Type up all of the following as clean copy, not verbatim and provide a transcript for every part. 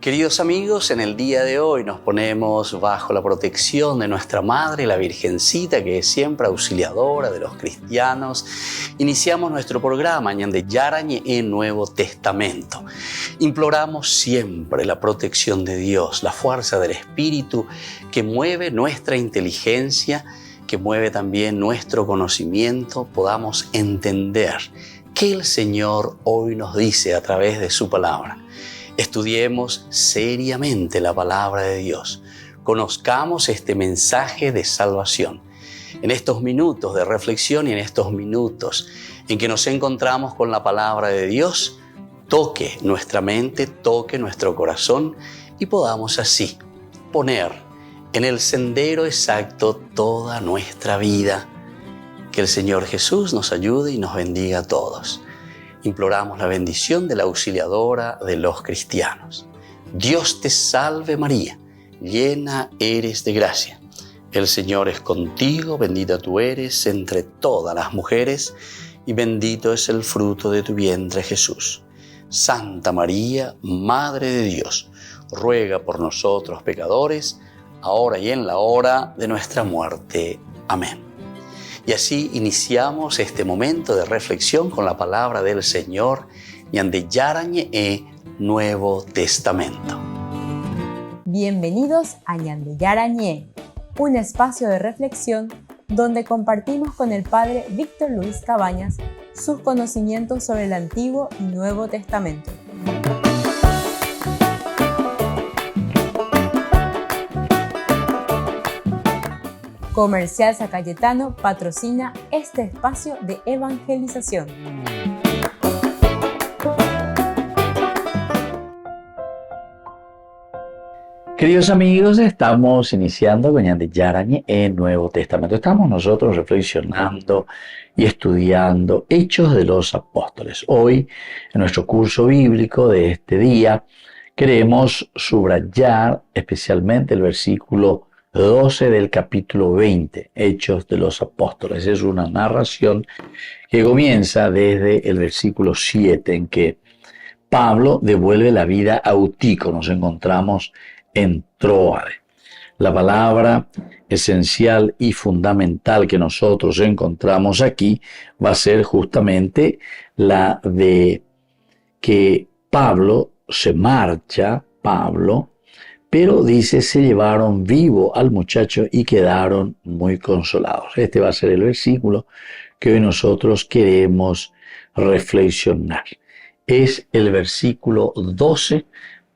Queridos amigos, en el día de hoy nos ponemos bajo la protección de nuestra Madre, la Virgencita, que es siempre auxiliadora de los cristianos. Iniciamos nuestro programa Ñande Yarañe en Nuevo Testamento. Imploramos siempre la protección de Dios, la fuerza del Espíritu que mueve nuestra inteligencia, que mueve también nuestro conocimiento, podamos entender qué el Señor hoy nos dice a través de su palabra. Estudiemos seriamente la palabra de Dios. Conozcamos este mensaje de salvación. En estos minutos de reflexión y en estos minutos en que nos encontramos con la palabra de Dios, toque nuestra mente, toque nuestro corazón y podamos así poner en el sendero exacto toda nuestra vida. Que el Señor Jesús nos ayude y nos bendiga a todos. Imploramos la bendición de la auxiliadora de los cristianos. Dios te salve María, llena eres de gracia. El Señor es contigo, bendita tú eres entre todas las mujeres y bendito es el fruto de tu vientre Jesús. Santa María, Madre de Dios, ruega por nosotros pecadores, ahora y en la hora de nuestra muerte. Amén. Y así iniciamos este momento de reflexión con la palabra del Señor, Ñande Yarañe Nuevo Testamento. Bienvenidos a Ñande Yarañe, un espacio de reflexión donde compartimos con el Padre Víctor Luis Cabañas sus conocimientos sobre el Antiguo y Nuevo Testamento. Comercial San Cayetano patrocina este espacio de evangelización. Queridos amigos, estamos iniciando con Ñande Yarañe en Nuevo Testamento. Estamos nosotros reflexionando y estudiando Hechos de los Apóstoles. Hoy, en nuestro curso bíblico de este día, queremos subrayar especialmente el versículo 12 del capítulo 20, Hechos de los Apóstoles. Es una narración que comienza desde el versículo 7, en que Pablo devuelve la vida a Eutico. Nos encontramos en Tróade. La palabra esencial y fundamental que nosotros encontramos aquí va a ser justamente la de que Pablo se marcha, pero dice, se llevaron vivo al muchacho y quedaron muy consolados. Este va a ser el versículo que hoy nosotros queremos reflexionar. Es el versículo 12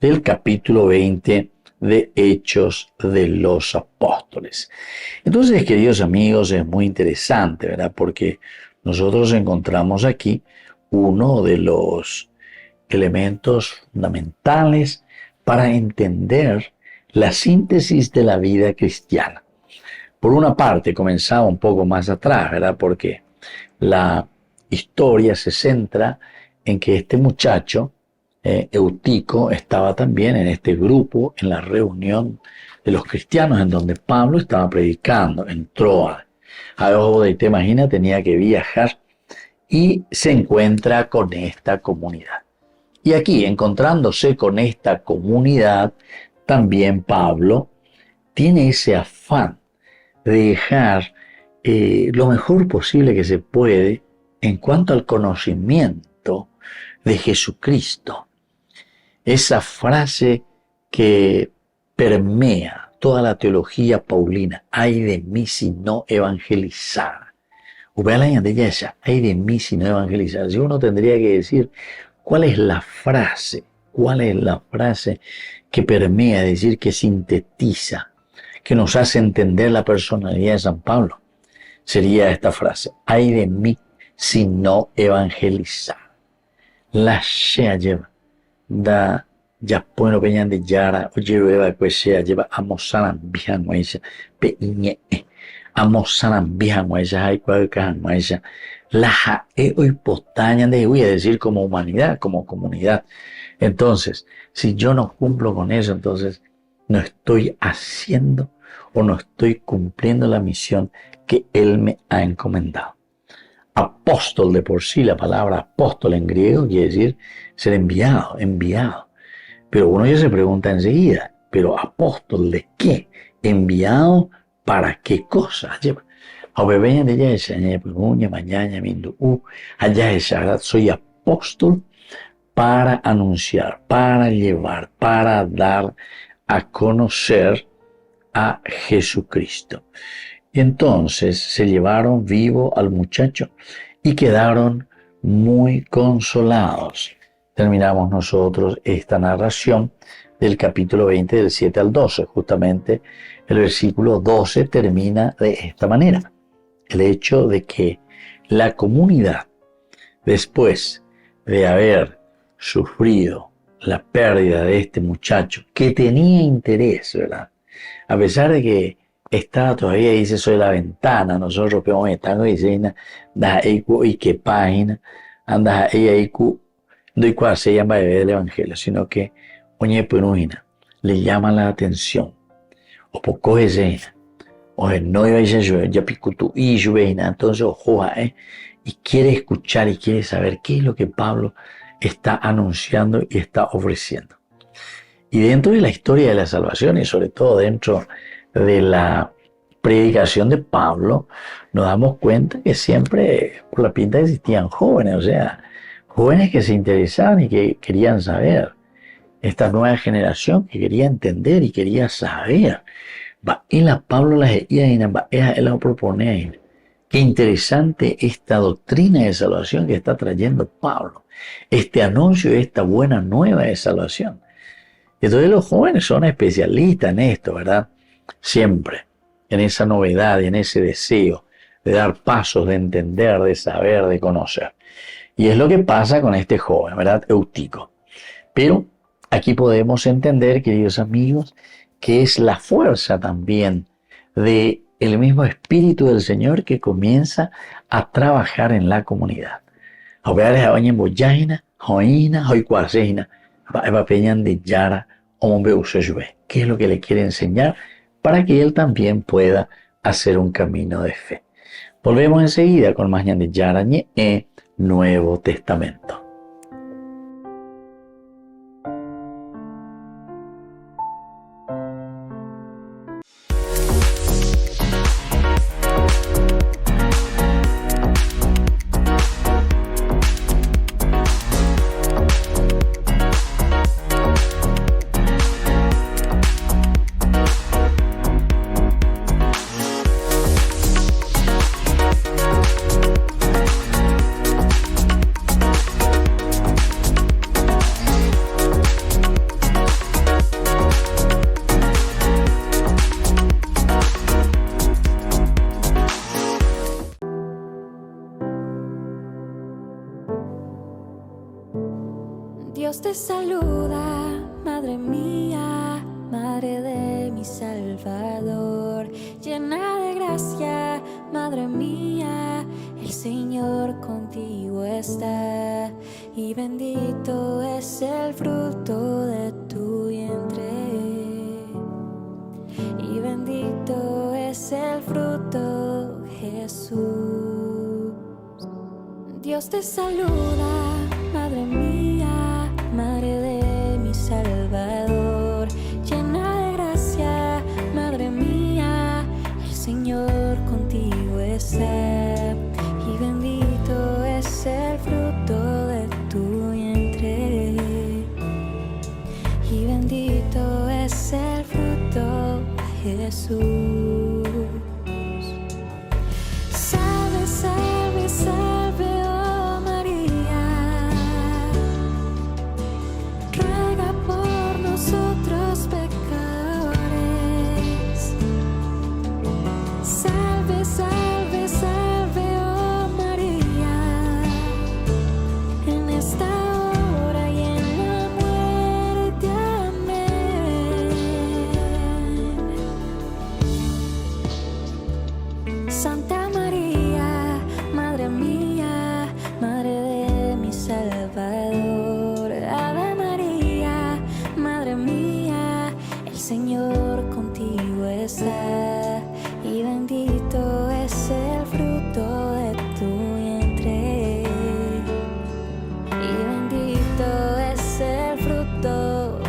del capítulo 20 de Hechos de los Apóstoles. Entonces, queridos amigos, es muy interesante, ¿verdad? Porque nosotros encontramos aquí uno de los elementos fundamentales para entender la síntesis de la vida cristiana. Por una parte, comenzaba un poco más atrás, ¿verdad? Porque la historia se centra en que este muchacho, Eutico, estaba también en este grupo, en la reunión de los cristianos, en donde Pablo estaba predicando, en Tróade. A ojo de te imaginas, tenía que viajar y se encuentra con esta comunidad. Y aquí, encontrándose con esta comunidad, también Pablo tiene ese afán de dejar lo mejor posible que se puede en cuanto al conocimiento de Jesucristo. Esa frase que permea toda la teología paulina, ay de mí si no evangelizara. Ay de mí si no evangelizara. Si uno tendría que decir, ¿cuál es la frase que permea, es decir, que sintetiza, que nos hace entender la personalidad de San Pablo? Sería esta frase, ay de mí si no evangelizar. La shea lleva, da ya bueno peñan de yara, oye beba que sea lleva amosaran bijan guaisa, pe iñe, amosaran bijan guaisa, hay cual cajan guaisa. La jae hoy postañan de voy a decir como humanidad, como comunidad. Entonces, si yo no cumplo con eso, entonces no estoy haciendo o no estoy cumpliendo la misión que Él me ha encomendado. Apóstol de por sí, la palabra apóstol en griego quiere decir ser enviado. Pero uno ya se pregunta enseguida, ¿pero apóstol de qué? ¿Enviado para qué cosa? Soy apóstol para anunciar, para llevar, para dar a conocer a Jesucristo. Y entonces se llevaron vivo al muchacho y quedaron muy consolados. Terminamos nosotros esta narración del capítulo 20 del 7 al 12. Justamente el versículo 12 termina de esta manera. El hecho de que la comunidad, después de haber sufrido la pérdida de este muchacho, que tenía interés, ¿verdad? A pesar de que estaba todavía, dice, soy la ventana, nosotros podemos estar diciendo, da eiku y que página, anda eiku, no hay cual se llama del evangelio, sino que oñe peruina le llama la atención, o poco es o no iba a decir ya picutu y juveina, entonces ojo, y quiere escuchar y quiere saber qué es lo que Pablo está anunciando y está ofreciendo. Y dentro de la historia de la salvación y sobre todo dentro de la predicación de Pablo, nos damos cuenta que siempre por la pinta existían jóvenes, o sea, jóvenes que se interesaban y que querían saber. Esta nueva generación que quería entender y quería saber. Y la Pablo la propone. Qué interesante esta doctrina de salvación que está trayendo Pablo. Este anuncio de esta buena nueva de salvación. Entonces los jóvenes son especialistas en esto, ¿verdad? Siempre en esa novedad y en ese deseo de dar pasos, de entender, de saber, de conocer. Y es lo que pasa con este joven, ¿verdad? Eutico. Pero aquí podemos entender, queridos amigos, que es la fuerza también del mismo Espíritu del Señor que comienza a trabajar en la comunidad. ¿Qué es lo que le quiere enseñar para que él también pueda hacer un camino de fe? Volvemos enseguida con más de Yarañe en Nuevo Testamento. Dios te saluda, Madre mía, Madre de mi Salvador, llena de gracia, Madre mía, el Señor contigo está, y bendito es el fruto de tu vientre, y bendito es el fruto, Jesús. Dios te saluda, Madre mía, Madre de mi Salvador, llena de gracia, Madre mía, el Señor contigo está, y bendito es el fruto de tu vientre, y bendito es el fruto, Jesús. Salve, salve, salve, oh María, ruega por nosotros pecadores. Salve, salve, salve, oh María, en esta hora y en la muerte. Amén. Santa María, Madre mía, Madre de mi Salvador. Ave María, Madre mía, el Señor contigo está, y bendito es el fruto de tu vientre, y bendito es el fruto,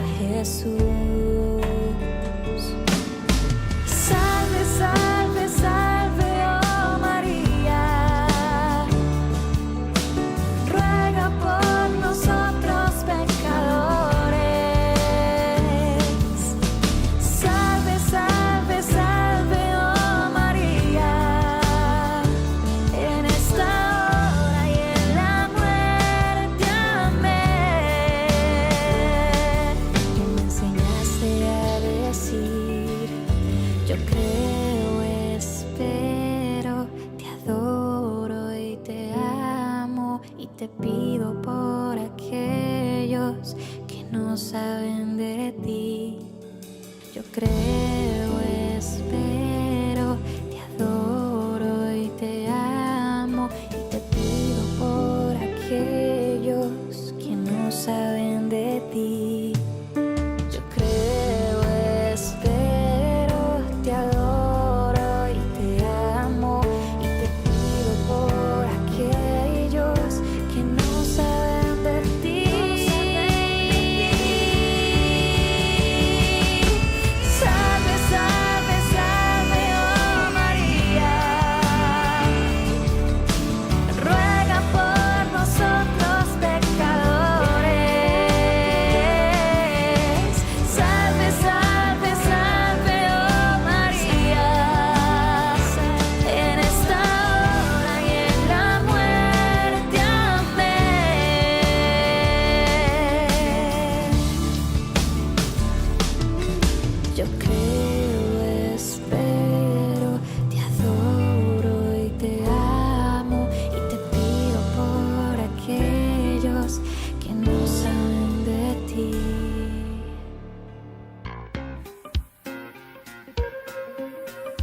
Yo creo, espero, te adoro y te amo y te pido por aquellos que no saben de ti.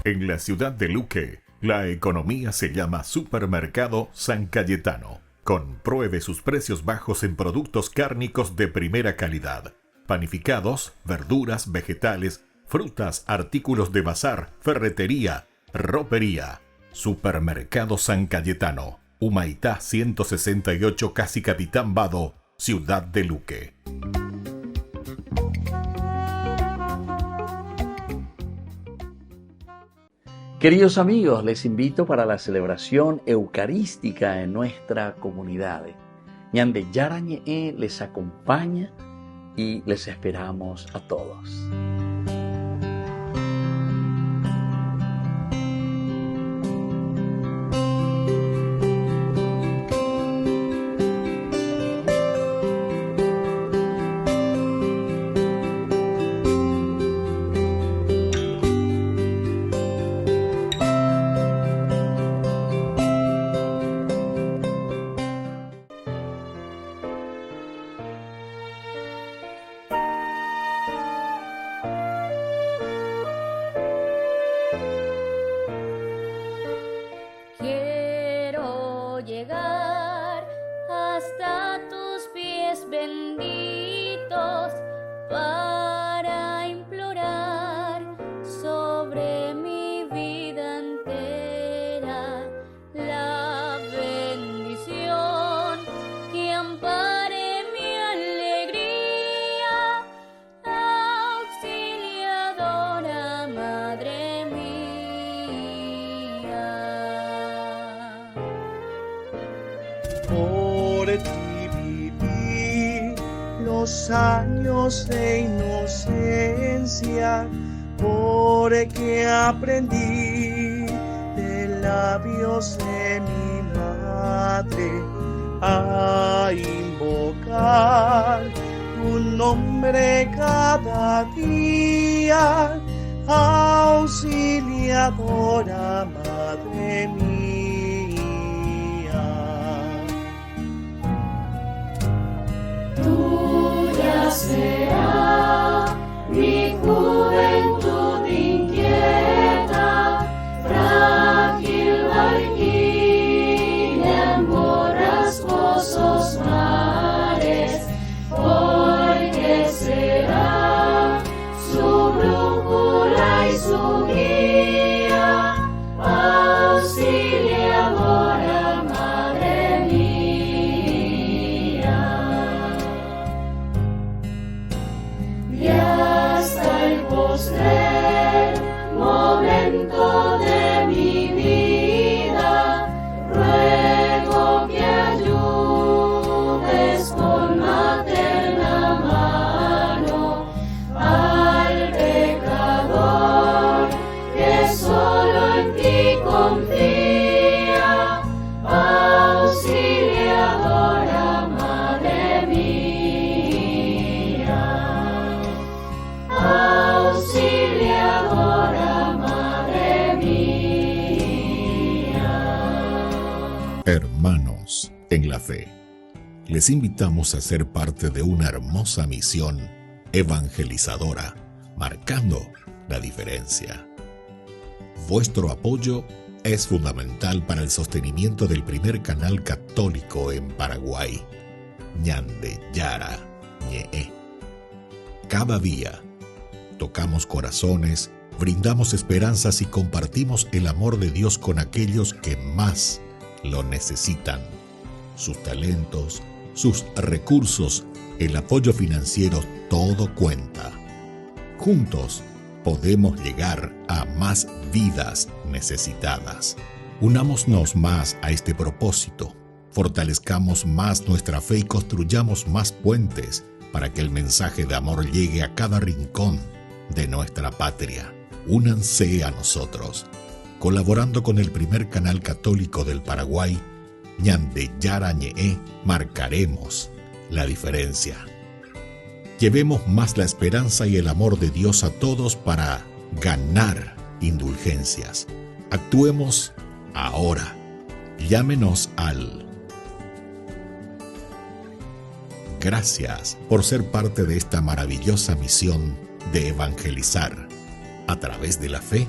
En la ciudad de Luque, la economía se llama Supermercado San Cayetano. Compruebe sus precios bajos en productos cárnicos de primera calidad. Panificados, verduras, vegetales, frutas, artículos de bazar, ferretería, ropería. Supermercado San Cayetano, Humaitá 168, casi Capitán Vado, ciudad de Luque. Queridos amigos, les invito para la celebración eucarística en nuestra comunidad. Ñande Yarañe les acompaña y les esperamos a todos. Quiero llegar hasta tus pies benditos para implorar sobre mi vida entera la bendición que ampare mi alegría, auxiliadora Madre mía. Por ti viví los años de inocencia, porque aprendí de labios de mi madre a invocar tu nombre cada día, auxiliadora Madre mía. Tuya será mi juventud inquieta, frágil barquilla en borrascosos mares, porque será su brújula y su guía, auxiliadora Madre mía. Y hasta el postrer momento de mi vida, ruego que ayudes con materna mano al pecador que solo en ti confía, auxiliadora Madre mía, auxiliadora Madre mía. Hermanos en la fe, les invitamos a ser parte de una hermosa misión evangelizadora, marcando la diferencia. Vuestro apoyo es fundamental para el sostenimiento del primer canal católico en Paraguay, Ñande Yarañe. Cada día tocamos corazones, brindamos esperanzas y compartimos el amor de Dios con aquellos que más lo necesitan. Sus talentos, sus recursos, el apoyo financiero, todo cuenta. Juntos podemos llegar a más vidas necesitadas. Unámonos más a este propósito, fortalezcamos más nuestra fe y construyamos más puentes para que el mensaje de amor llegue a cada rincón de nuestra patria. Únanse a nosotros, colaborando con el primer canal católico del Paraguay, Ñande Yarañe, marcaremos la diferencia. Llevemos más la esperanza y el amor de Dios a todos para ganar indulgencias. Actuemos ahora. Llámenos al... Gracias por ser parte de esta maravillosa misión de evangelizar a través de la fe,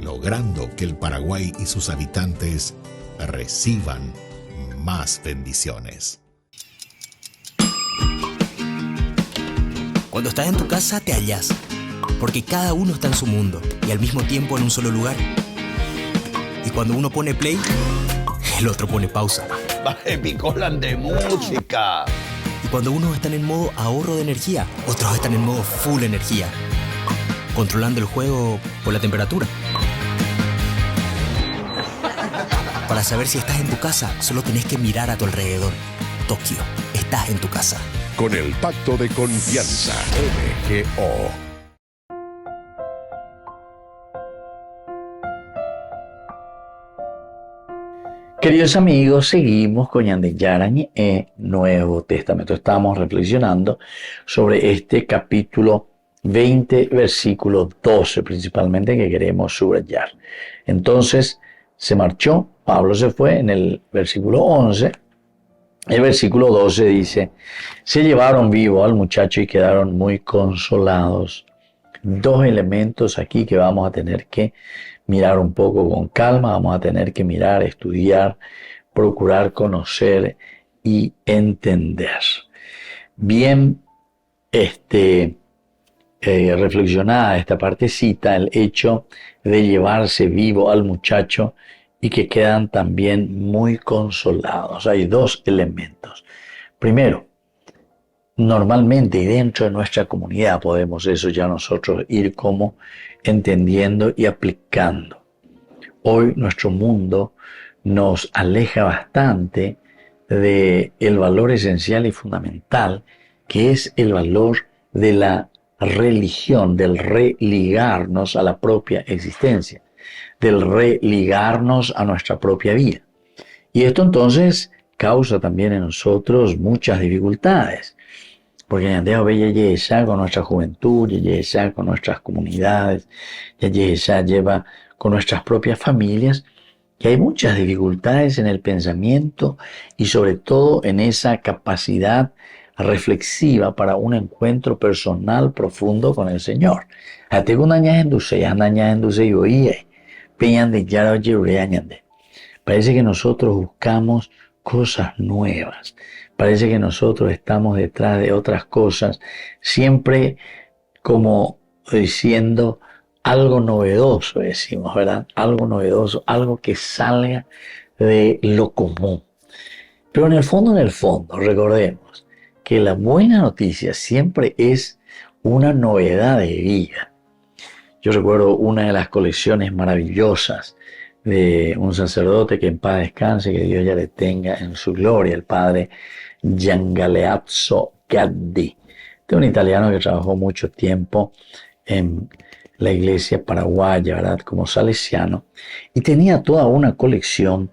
logrando que el Paraguay y sus habitantes reciban más bendiciones. Cuando estás en tu casa te hallas, porque cada uno está en su mundo y al mismo tiempo en un solo lugar. Y cuando uno pone play, el otro pone pausa. Baje picolan de música. Y cuando unos están en modo ahorro de energía, otros están en modo full energía, controlando el juego por la temperatura. Para saber si estás en tu casa, solo tenés que mirar a tu alrededor. Tokio, estás en tu casa. Con el Pacto de Confianza, MGO. Queridos amigos, seguimos con Ñande Yarañe en Nuevo Testamento. Estamos reflexionando sobre este capítulo 20, versículo 12, principalmente, que queremos subrayar. Entonces, se marchó, Pablo se fue en el versículo 11. El versículo 12 dice, se llevaron vivo al muchacho y quedaron muy consolados. Dos elementos aquí que vamos a tener que mirar un poco con calma, vamos a tener que mirar, estudiar, procurar conocer y entender. Bien, reflexionada esta partecita, el hecho de llevarse vivo al muchacho y que quedan también muy consolados. Hay dos elementos. Primero, normalmente y dentro de nuestra comunidad podemos eso ya nosotros ir como entendiendo y aplicando. Hoy nuestro mundo nos aleja bastante del valor esencial y fundamental que es el valor de la religión, del religarnos a la propia existencia, del religarnos a nuestra propia vida. Y esto entonces causa también en nosotros muchas dificultades. Porque ya bella con nuestra juventud, ya con nuestras comunidades, ya lleva con nuestras propias familias, que hay muchas dificultades en el pensamiento y sobre todo en esa capacidad reflexiva para un encuentro personal profundo con el Señor. Parece que nosotros buscamos cosas nuevas. Parece que nosotros estamos detrás de otras cosas, siempre como diciendo algo novedoso, decimos, ¿verdad? Algo novedoso, algo que salga de lo común. Pero en el fondo, recordemos que la buena noticia siempre es una novedad de vida. Yo recuerdo una de las colecciones maravillosas de un sacerdote que en paz descanse, que Dios ya le tenga en su gloria, el padre Giangaleazzo Gaddi. Este es un italiano que trabajó mucho tiempo en la iglesia paraguaya, ¿verdad? Como salesiano, y tenía toda una colección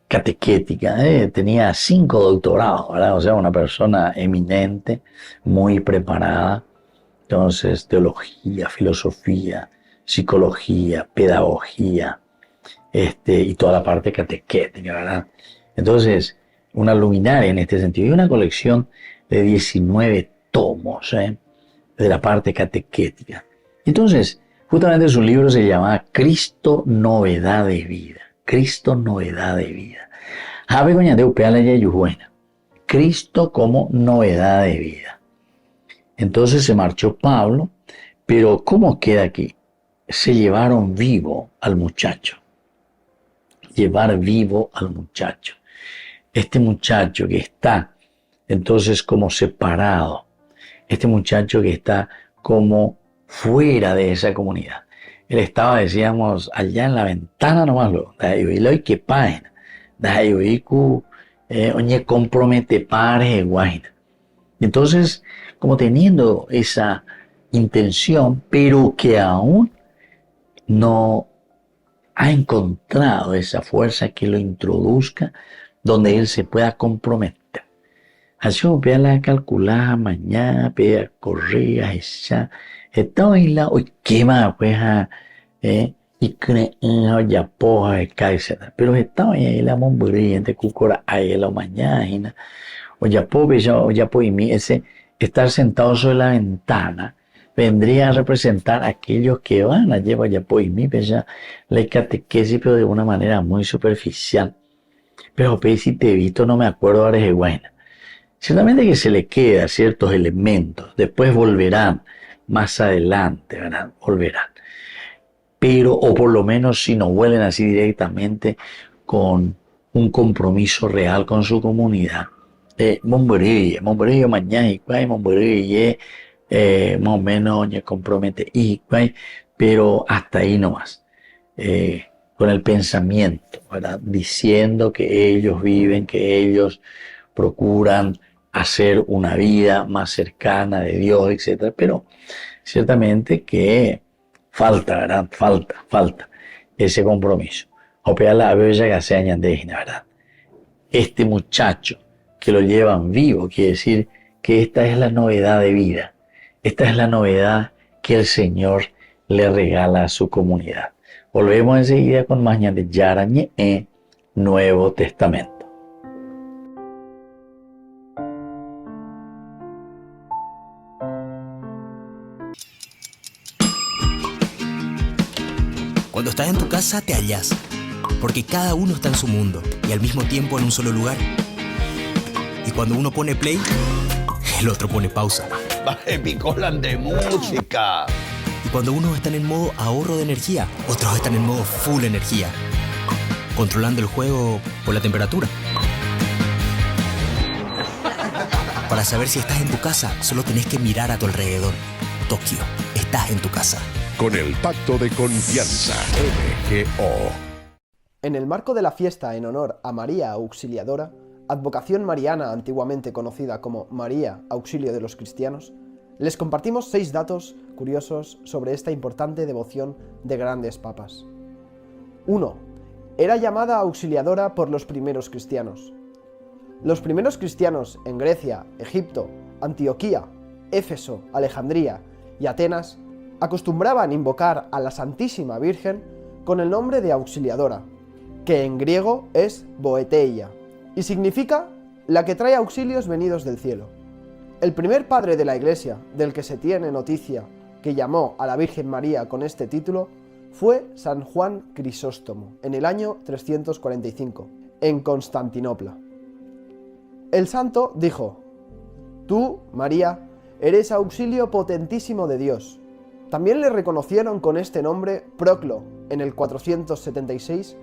catequética, tenía 5 doctorados, ¿verdad? O sea, una persona eminente, muy preparada. Entonces, teología, filosofía, psicología, pedagogía, y toda la parte catequética, ¿verdad? Entonces, una luminaria en este sentido, y una colección de 19 tomos, de la parte catequética. Entonces, justamente su libro se llama Cristo Novedad de Vida. Cristo Novedad de Vida. Cristo como novedad de vida. Entonces se marchó Pablo, pero ¿cómo queda aquí? Se llevaron vivo al muchacho. Llevar vivo al muchacho. Este muchacho que está entonces como separado, este muchacho que está como fuera de esa comunidad. Él estaba, decíamos, allá en la ventana nomás, oye, compromete pares, guaina. Entonces, como teniendo esa intención, pero que aún no ha encontrado esa fuerza que lo introduzca donde él se pueda comprometer. Así pea la calculada mañana, pea correa, esa. Estaba en la, uy, qué más, pues, y creen, ya poja, de cáiza. Pero estaba ahí la momburía, entre cucora, ahí la mañana, o ya puedo, y mí, ese, estar sentado sobre la ventana, vendría a representar a aquellos que van a llevar ya pues, y mí, ya la catequesis, pero de una manera muy superficial. Pero, pues, si te he visto, no me acuerdo ahora de buena. Ciertamente que se le quedan ciertos elementos, después volverán, más adelante, ¿verdad? Volverán. Pero, o por lo menos si no vuelven así directamente con un compromiso real con su comunidad. Mombrilla mañana, y mombrilla, más o menos, me compromete, y pero hasta ahí nomás. Con el pensamiento, ¿verdad? Diciendo que ellos viven, que ellos procuran hacer una vida más cercana de Dios, etc. Pero ciertamente que falta, ¿verdad? Falta ese compromiso. Opea la bella que se añandejina, ¿verdad? Este muchacho que lo llevan vivo, quiere decir que esta es la novedad de vida. Esta es la novedad que el Señor le regala a su comunidad. Volvemos enseguida con más de Yarañe en Nuevo Testamento. Cuando estás en tu casa te hallas, porque cada uno está en su mundo y al mismo tiempo en un solo lugar. Y cuando uno pone play, el otro pone pausa. Baje picolan de música. Y cuando unos están en modo ahorro de energía, otros están en modo full energía, controlando el juego por la temperatura. Para saber si estás en tu casa, solo tenés que mirar a tu alrededor. Tokio, estás en tu casa. Con el Pacto de Confianza, MGO. En el marco de la fiesta en honor a María Auxiliadora, advocación mariana antiguamente conocida como María Auxilio de los Cristianos, les compartimos 6 datos curiosos sobre esta importante devoción de grandes papas. 1. Era llamada Auxiliadora por los primeros cristianos. Los primeros cristianos en Grecia, Egipto, Antioquía, Éfeso, Alejandría y Atenas acostumbraban invocar a la Santísima Virgen con el nombre de Auxiliadora, que en griego es Boeteia, y significa la que trae auxilios venidos del cielo. El primer padre de la Iglesia del que se tiene noticia que llamó a la Virgen María con este título fue San Juan Crisóstomo, en el año 345, en Constantinopla. El santo dijo: «Tú, María, eres auxilio potentísimo de Dios». También le reconocieron con este nombre Proclo, en el 476,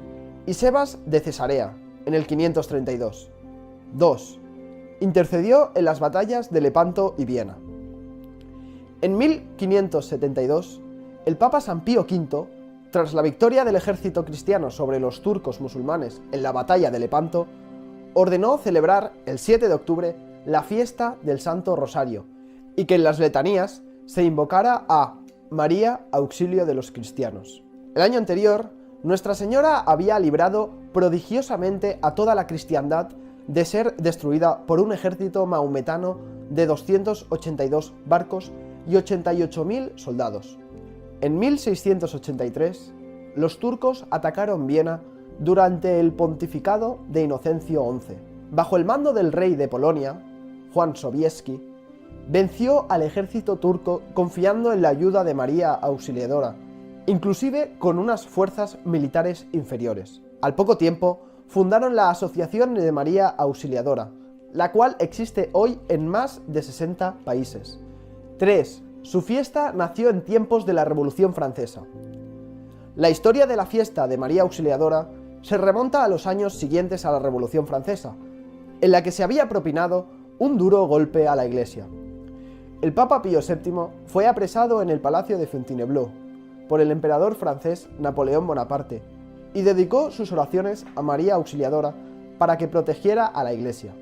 y Sebas de Cesarea, en el 532. 2. Intercedió en las batallas de Lepanto y Viena. En 1572, el Papa San Pío V, tras la victoria del ejército cristiano sobre los turcos musulmanes en la batalla de Lepanto, ordenó celebrar el 7 de octubre la fiesta del Santo Rosario y que en las letanías se invocara a María Auxilio de los Cristianos. El año anterior, Nuestra Señora había librado prodigiosamente a toda la cristiandad de ser destruida por un ejército maometano de 282 barcos y 88.000 soldados. En 1683, los turcos atacaron Viena durante el pontificado de Inocencio XI. Bajo el mando del rey de Polonia, Juan Sobieski, venció al ejército turco confiando en la ayuda de María Auxiliadora, inclusive con unas fuerzas militares inferiores. Al poco tiempo, fundaron la Asociación de María Auxiliadora, la cual existe hoy en más de 60 países. 3. Su fiesta nació en tiempos de la Revolución Francesa. La historia de la fiesta de María Auxiliadora se remonta a los años siguientes a la Revolución Francesa, en la que se había propinado un duro golpe a la Iglesia. El Papa Pío VII fue apresado en el Palacio de Fontainebleau por el emperador francés Napoleón Bonaparte y dedicó sus oraciones a María Auxiliadora para que protegiera a la Iglesia.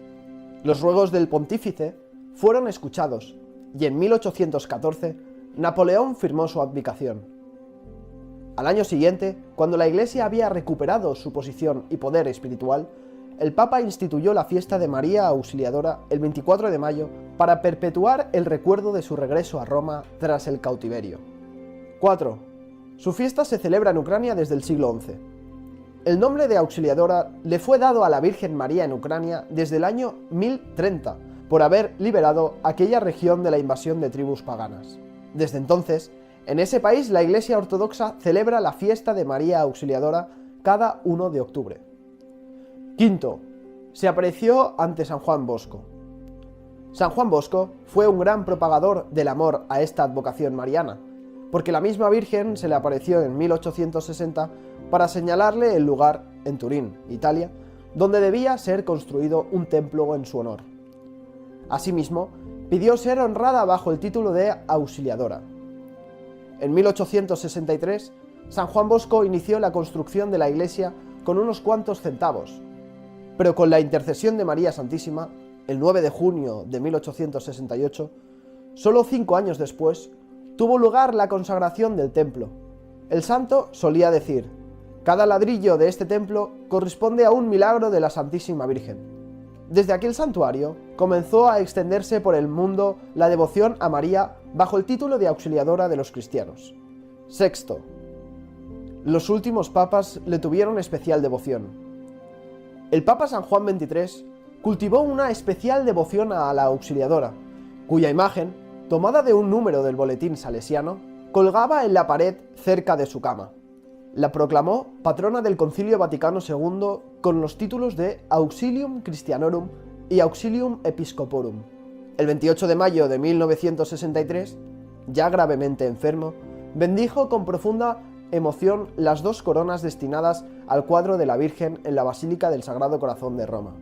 Los ruegos del pontífice fueron escuchados y en 1814 Napoleón firmó su abdicación. Al año siguiente, cuando la Iglesia había recuperado su posición y poder espiritual, el Papa instituyó la fiesta de María Auxiliadora el 24 de mayo para perpetuar el recuerdo de su regreso a Roma tras el cautiverio. 4. Su fiesta se celebra en Ucrania desde el siglo XI. El nombre de Auxiliadora le fue dado a la Virgen María en Ucrania desde el año 1030, por haber liberado aquella región de la invasión de tribus paganas. Desde entonces, en ese país la Iglesia Ortodoxa celebra la fiesta de María Auxiliadora cada 1 de octubre. 5. Se apareció ante San Juan Bosco. San Juan Bosco fue un gran propagador del amor a esta advocación mariana, porque la misma Virgen se le apareció en 1860 para señalarle el lugar en Turín, Italia, donde debía ser construido un templo en su honor. Asimismo, pidió ser honrada bajo el título de Auxiliadora. En 1863, San Juan Bosco inició la construcción de la iglesia con unos cuantos centavos, pero con la intercesión de María Santísima, el 9 de junio de 1868, solo 5 años después, tuvo lugar la consagración del templo. El santo solía decir: cada ladrillo de este templo corresponde a un milagro de la Santísima Virgen. Desde aquel santuario comenzó a extenderse por el mundo la devoción a María bajo el título de Auxiliadora de los cristianos. 6. Los últimos papas le tuvieron especial devoción. El Papa San Juan XXIII cultivó una especial devoción a la Auxiliadora, cuya imagen, tomada de un número del boletín salesiano, colgaba en la pared cerca de su cama. La proclamó patrona del Concilio Vaticano II con los títulos de Auxilium Christianorum y Auxilium Episcoporum. El 28 de mayo de 1963, ya gravemente enfermo, bendijo con profunda emoción las 2 coronas destinadas al cuadro de la Virgen en la Basílica del Sagrado Corazón de Roma.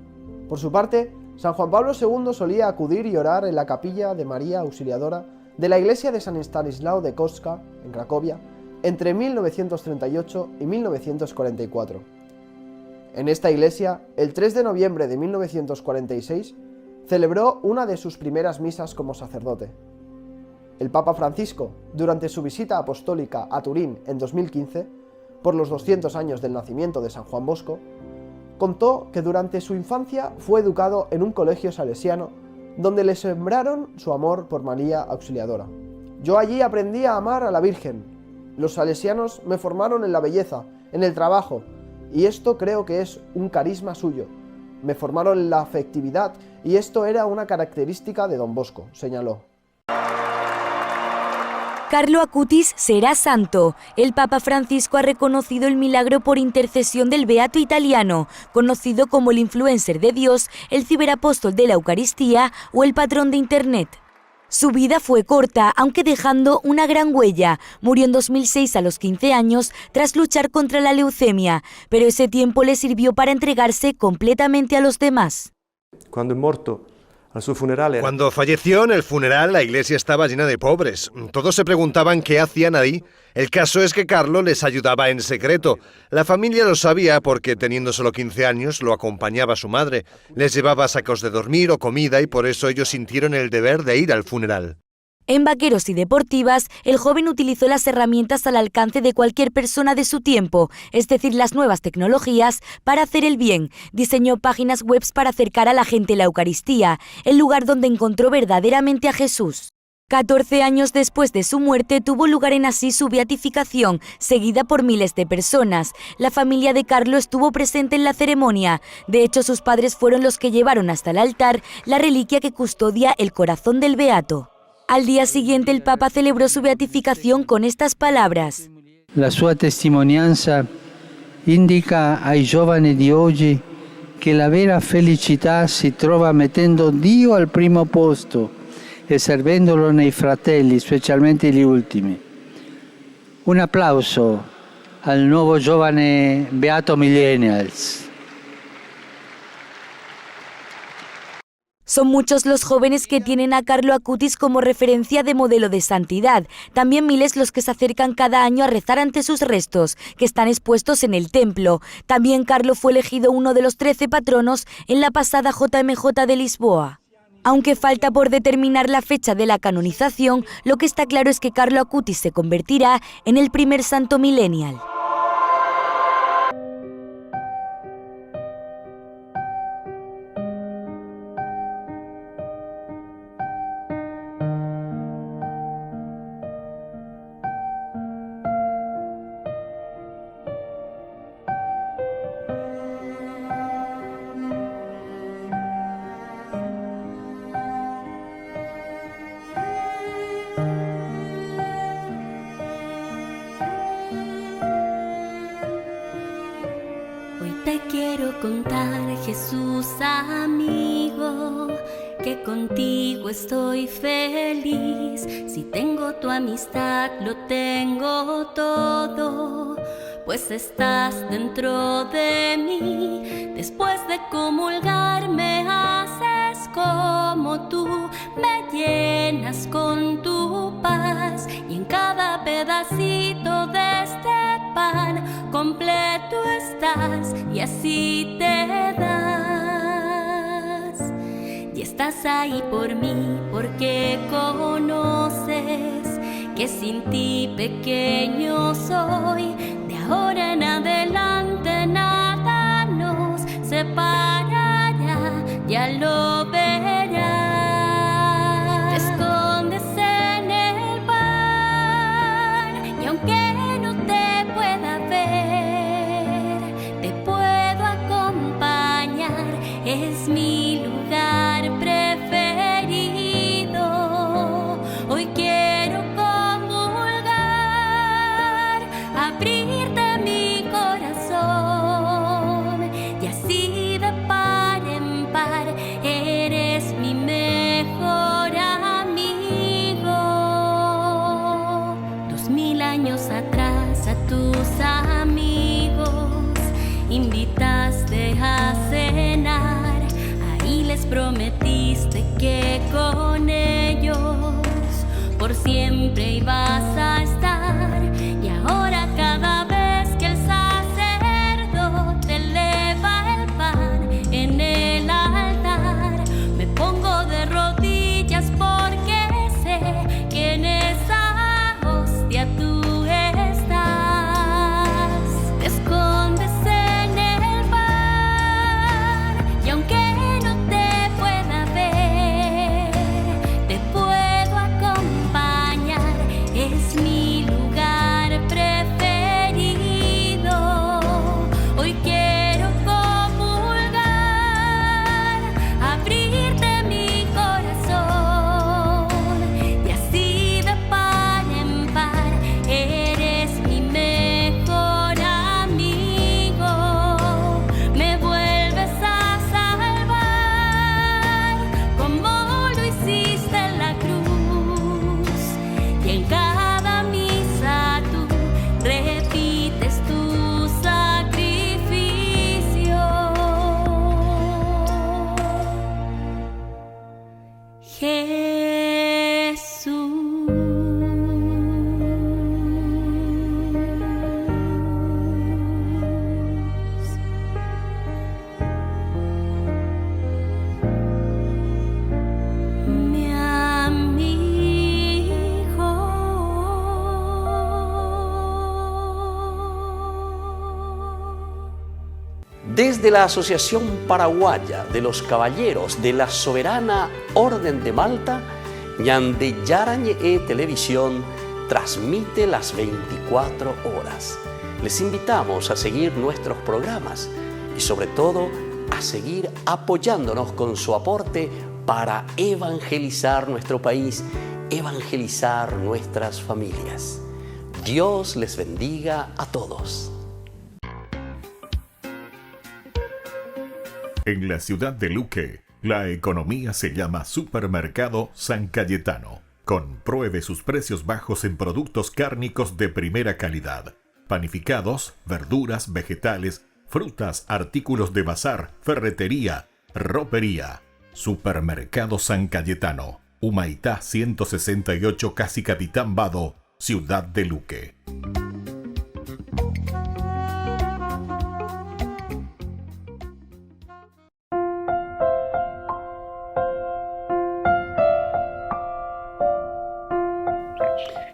Por su parte, San Juan Pablo II solía acudir y orar en la capilla de María Auxiliadora de la iglesia de San Estanislao de Kostka, en Cracovia, entre 1938 y 1944. En esta iglesia, el 3 de noviembre de 1946, celebró una de sus primeras misas como sacerdote. El Papa Francisco, durante su visita apostólica a Turín en 2015, por los 200 años del nacimiento de San Juan Bosco, contó que durante su infancia fue educado en un colegio salesiano donde le sembraron su amor por María Auxiliadora. Yo allí aprendí a amar a la Virgen. Los salesianos me formaron en la belleza, en el trabajo, y esto creo que es un carisma suyo. Me formaron en la afectividad, y esto era una característica de Don Bosco, señaló. Carlo Acutis será santo. El Papa Francisco ha reconocido el milagro por intercesión del beato italiano, conocido como el influencer de Dios, el ciberapóstol de la Eucaristía o el patrón de Internet. Su vida fue corta, aunque dejando una gran huella. Murió en 2006 a los 15 años tras luchar contra la leucemia, pero ese tiempo le sirvió para entregarse completamente a los demás. Cuando falleció en el funeral, la iglesia estaba llena de pobres. Todos se preguntaban qué hacían ahí. El caso es que Carlo les ayudaba en secreto. La familia lo sabía porque, teniendo solo 15 años, lo acompañaba su madre. Les llevaba sacos de dormir o comida y por eso ellos sintieron el deber de ir al funeral. En Vaqueros y Deportivas, el joven utilizó las herramientas al alcance de cualquier persona de su tiempo, es decir, las nuevas tecnologías, para hacer el bien. Diseñó páginas web para acercar a la gente la Eucaristía, el lugar donde encontró verdaderamente a Jesús. 14 años después de su muerte tuvo lugar en Asís su beatificación, seguida por miles de personas. La familia de Carlo estuvo presente en la ceremonia. De hecho, sus padres fueron los que llevaron hasta el altar la reliquia que custodia el corazón del beato. Al día siguiente el Papa celebró su beatificación con estas palabras. La sua testimonianza indica ai giovani di oggi che la vera felicità si trova mettendo Dio al primo posto e servendolo nei fratelli, specialmente gli ultimi. Un applauso al nuovo giovane Beato Millennials. Son muchos los jóvenes que tienen a Carlo Acutis como referencia de modelo de santidad. También miles los que se acercan cada año a rezar ante sus restos, que están expuestos en el templo. También Carlo fue elegido uno de los 13 patronos en la pasada JMJ de Lisboa. Aunque falta por determinar la fecha de la canonización, lo que está claro es que Carlo Acutis se convertirá en el primer santo millennial. contar, Jesús amigo, que contigo estoy feliz. Si tengo tu amistad, lo tengo todo, pues estás dentro de mí. Después de comulgar me haces como tú, me llenas con tu paz, y en cada pedacito de este pan completo estás, y así te das. Y estás ahí por mí porque conoces que sin ti pequeño soy. De ahora en adelante nada nos separará, ya lo verás. Te escondes en el pan, y aunque no te pueda ver, te puedo acompañar. Es mi lugar preferido. Hoy quiero comulgar, abrirte mi corazón, y así de par en par eres mi mejor amigo. 2000 años atrás a tus amigos invitaste a cenar, ahí les prometiste que con ellos por siempre ibas a estar. Y ahora cada vez que el sacerdote eleva el pan en el altar, me pongo de rodillas porque sé que en esa hostia tú estás. Te escondes en el pan, y aunque no te pueda ver, te puedo acompañar. Es mi lugar preferido. Hoy quiero comulgar, abrirte mi corazón, y así de par en par eres mi mejor amigo. Me vuelves a salvar como lo hiciste en la cruz, y en cada misa tú repites tu sacrificio. Jesús, mi amigo. Desde la Asociación Paraguaya de los Caballeros de la Soberana Orden de Malta, Ñande Yarañe Televisión transmite las 24 horas. Les invitamos a seguir nuestros programas y sobre todo a seguir apoyándonos con su aporte para evangelizar nuestro país, evangelizar nuestras familias. Dios les bendiga a todos. En la ciudad de Luque, la economía se llama Supermercado San Cayetano. Compruebe sus precios bajos en productos cárnicos de primera calidad. Panificados, verduras, vegetales, frutas, artículos de bazar, ferretería, ropería. Supermercado San Cayetano, Humaitá 168, Casi Capitán Vado, ciudad de Luque.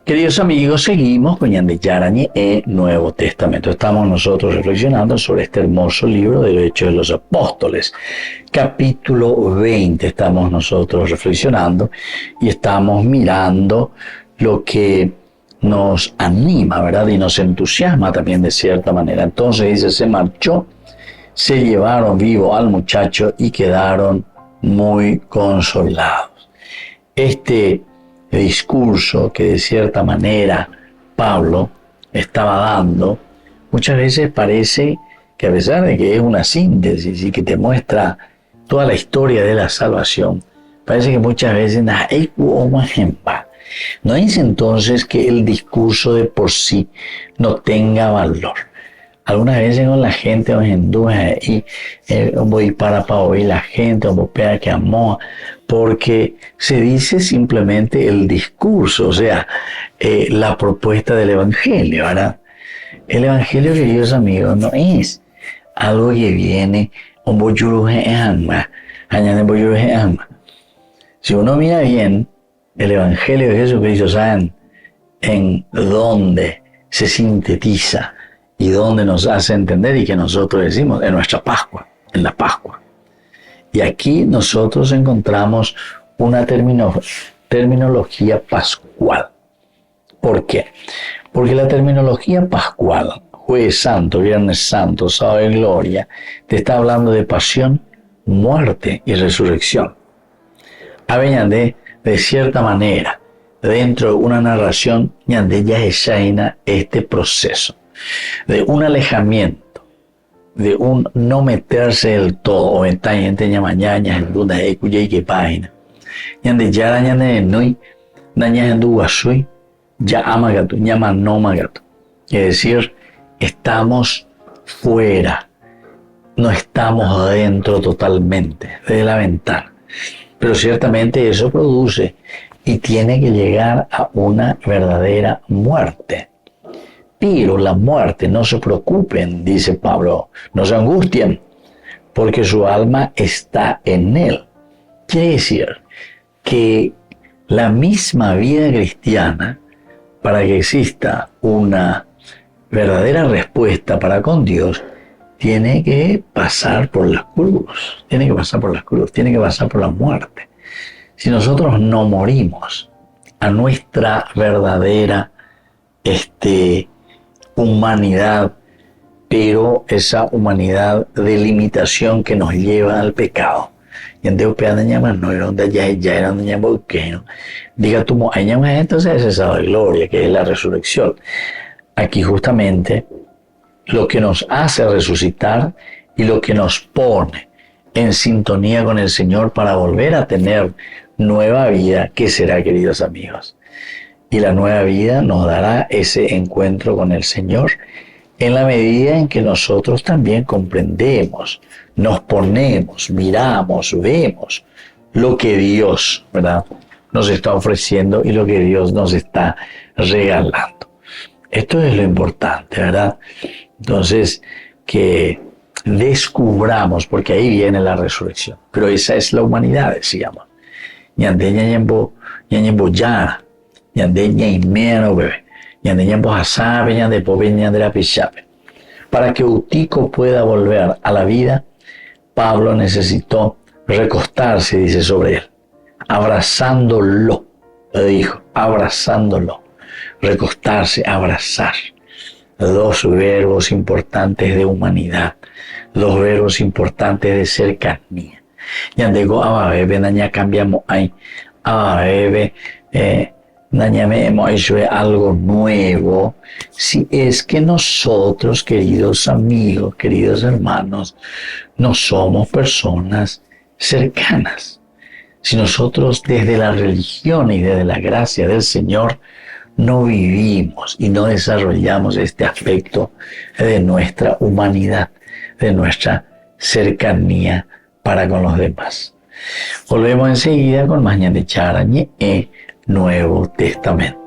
Queridos amigos, seguimos con Ñande Yarañe Nuevo Testamento. Estamos nosotros reflexionando sobre este hermoso libro de los Hechos de los Apóstoles. Capítulo 20 estamos nosotros reflexionando y estamos mirando lo que nos anima, ¿verdad? Y nos entusiasma también de cierta manera. Entonces dice, se marchó, se llevaron vivo al muchacho y quedaron muy consolados. Este discurso que de cierta manera Pablo estaba dando, muchas veces parece que a pesar de que es una síntesis y que te muestra toda la historia de la salvación, parece que muchas veces no es entonces que el discurso de por sí no tenga valor. Algunas veces con la gente y voy para hoy la gente que amó, porque se dice simplemente el discurso, o sea, la propuesta del evangelio, ¿verdad? El evangelio, queridos amigos, no es algo que viene si uno mira bien el evangelio de Jesucristo, ¿saben en dónde se sintetiza y dónde nos hace entender? Y que nosotros decimos en nuestra Pascua, en la Pascua. Y aquí nosotros encontramos una terminología pascual. ¿Por qué? Porque la terminología pascual, Jueves Santo, Viernes Santo, Sábado de Gloria, te está hablando de pasión, muerte y resurrección. De cierta manera, dentro de una narración, ya es este proceso de un alejamiento, de un no meterse del todo, o en mañana, en duda de cuya y que página. Yande ya nui, daña en duasui, ya amagato, llama no magato. Es decir, estamos fuera, no estamos adentro totalmente de la ventana. Pero ciertamente eso produce y tiene que llegar a una verdadera muerte. Pero la muerte, no se preocupen, dice Pablo, no se angustien, porque su alma está en él. Quiere decir que la misma vida cristiana, para que exista una verdadera respuesta para con Dios, tiene que pasar por la cruz, tiene que pasar por la muerte. Si nosotros no morimos a nuestra verdadera humanidad, pero esa humanidad de limitación que nos lleva al pecado. Y entonces diga tú, entonces es esa gloria, que es la resurrección. Aquí justamente lo que nos hace resucitar y lo que nos pone en sintonía con el Señor para volver a tener nueva vida, ¿qué será, queridos amigos? Y la nueva vida nos dará ese encuentro con el Señor en la medida en que nosotros también comprendemos, nos ponemos, miramos, vemos lo que Dios, ¿verdad?, nos está ofreciendo y lo que Dios nos está regalando. Esto es lo importante, ¿verdad? Entonces, que descubramos, porque ahí viene la resurrección. Pero esa es la humanidad, decíamos. Ñande ñañembo ya, ñande ñaimeno bebé, ñande ñambo hasabe, ñande pobe, ñande la pichape. Para que Utico pueda volver a la vida, Pablo necesitó recostarse, dice, sobre él, abrazándolo, le dijo, abrazándolo, recostarse, abrazar. Dos verbos importantes de humanidad, dos verbos importantes de cercanía. Yandego ababebe daña cambiamos ahí, ababebe dañame eso es algo nuevo. Si es que nosotros, queridos amigos, queridos hermanos, no somos personas cercanas. Si nosotros desde la religión y desde la gracia del Señor no vivimos y no desarrollamos este aspecto de nuestra humanidad, de nuestra cercanía para con los demás. Volvemos enseguida con más de Charañe y Nuevo Testamento.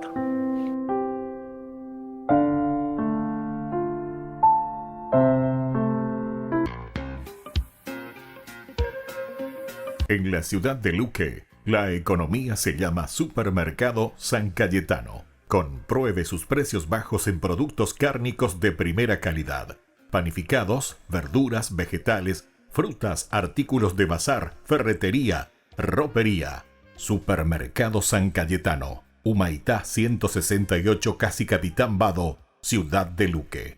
En la ciudad de Luque, la economía se llama Supermercado San Cayetano. Compruebe sus precios bajos en productos cárnicos de primera calidad. Panificados, verduras, vegetales, frutas, artículos de bazar, ferretería, ropería. Supermercado San Cayetano, Humaitá 168, Casi Capitán Vado, ciudad de Luque.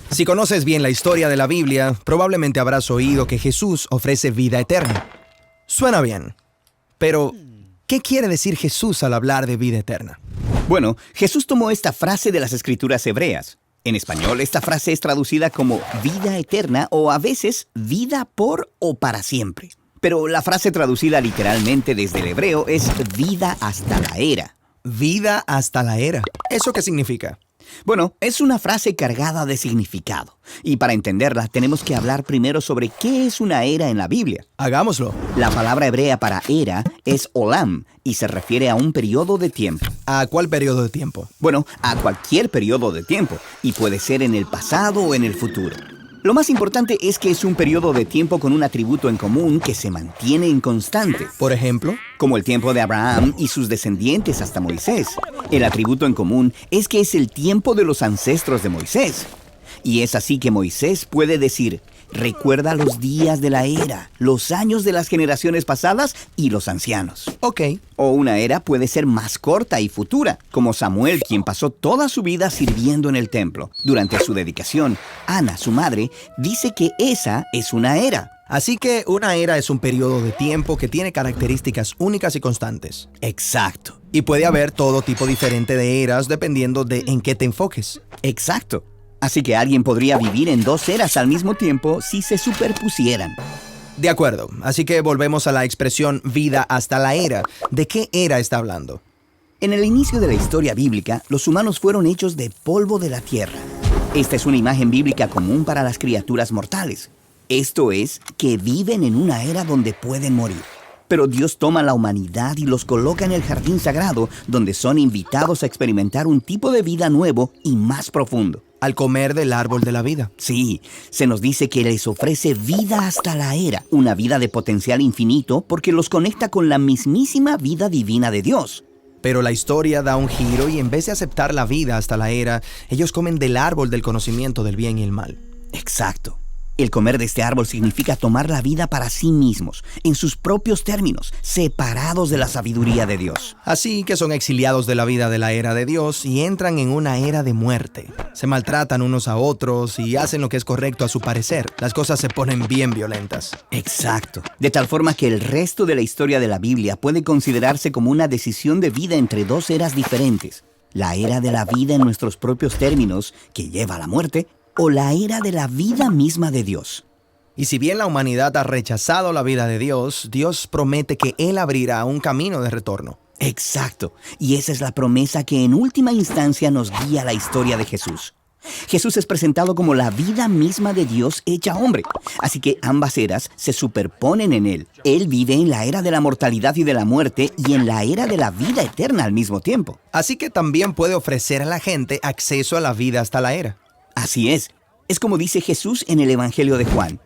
Si conoces bien la historia de la Biblia, probablemente habrás oído que Jesús ofrece vida eterna. Suena bien, pero ¿Qué quiere decir Jesús al hablar de vida eterna? Bueno, Jesús tomó esta frase de las escrituras hebreas. En español, esta frase es traducida como vida eterna o a veces vida por o para siempre. Pero la frase traducida literalmente desde el hebreo es vida hasta la era. Vida hasta la era. ¿Eso qué significa? Bueno, es una frase cargada de significado. Y para entenderla, tenemos que hablar primero sobre qué es una era en la Biblia. Hagámoslo. La palabra hebrea para era es olam y se refiere a un periodo de tiempo. ¿A cuál periodo de tiempo? Bueno, a cualquier periodo de tiempo. Y puede ser en el pasado o en el futuro. Lo más importante es que es un periodo de tiempo con un atributo en común que se mantiene inconstante. Por ejemplo, como el tiempo de Abraham y sus descendientes hasta Moisés. El atributo en común es que es el tiempo de los ancestros de Moisés. Y es así que Moisés puede decir, recuerda los días de la era, los años de las generaciones pasadas y los ancianos. Ok. O una era puede ser más corta y futura, como Samuel, quien pasó toda su vida sirviendo en el templo. Durante su dedicación, Ana, su madre, dice que esa es una era. Así que una era es un periodo de tiempo que tiene características únicas y constantes. Exacto. Y puede haber todo tipo diferente de eras dependiendo de en qué te enfoques. Exacto. Así que alguien podría vivir en dos eras al mismo tiempo si se superpusieran. De acuerdo. Así que volvemos a la expresión vida hasta la era. ¿De qué era está hablando? En el inicio de la historia bíblica, los humanos fueron hechos de polvo de la tierra. Esta es una imagen bíblica común para las criaturas mortales. Esto es, que viven en una era donde pueden morir. Pero Dios toma la humanidad y los coloca en el jardín sagrado, donde son invitados a experimentar un tipo de vida nuevo y más profundo. Al comer del árbol de la vida. Sí, se nos dice que les ofrece vida hasta la era, una vida de potencial infinito porque los conecta con la mismísima vida divina de Dios. Pero la historia da un giro y en vez de aceptar la vida hasta la era, ellos comen del árbol del conocimiento del bien y el mal. Exacto. El comer de este árbol significa tomar la vida para sí mismos, en sus propios términos, separados de la sabiduría de Dios. Así que son exiliados de la vida de la era de Dios y entran en una era de muerte. Se maltratan unos a otros y hacen lo que es correcto a su parecer. Las cosas se ponen bien violentas. Exacto. De tal forma que el resto de la historia de la Biblia puede considerarse como una decisión de vida entre dos eras diferentes. La era de la vida en nuestros propios términos, que lleva a la muerte, o la era de la vida misma de Dios. Y si bien la humanidad ha rechazado la vida de Dios, Dios promete que Él abrirá un camino de retorno. Exacto. Y esa es la promesa que en última instancia nos guía la historia de Jesús. Jesús es presentado como la vida misma de Dios hecha hombre. Así que ambas eras se superponen en Él. Él vive en la era de la mortalidad y de la muerte y en la era de la vida eterna al mismo tiempo. Así que también puede ofrecer a la gente acceso a la vida hasta la era. Así es como dice Jesús en el Evangelio de Juan.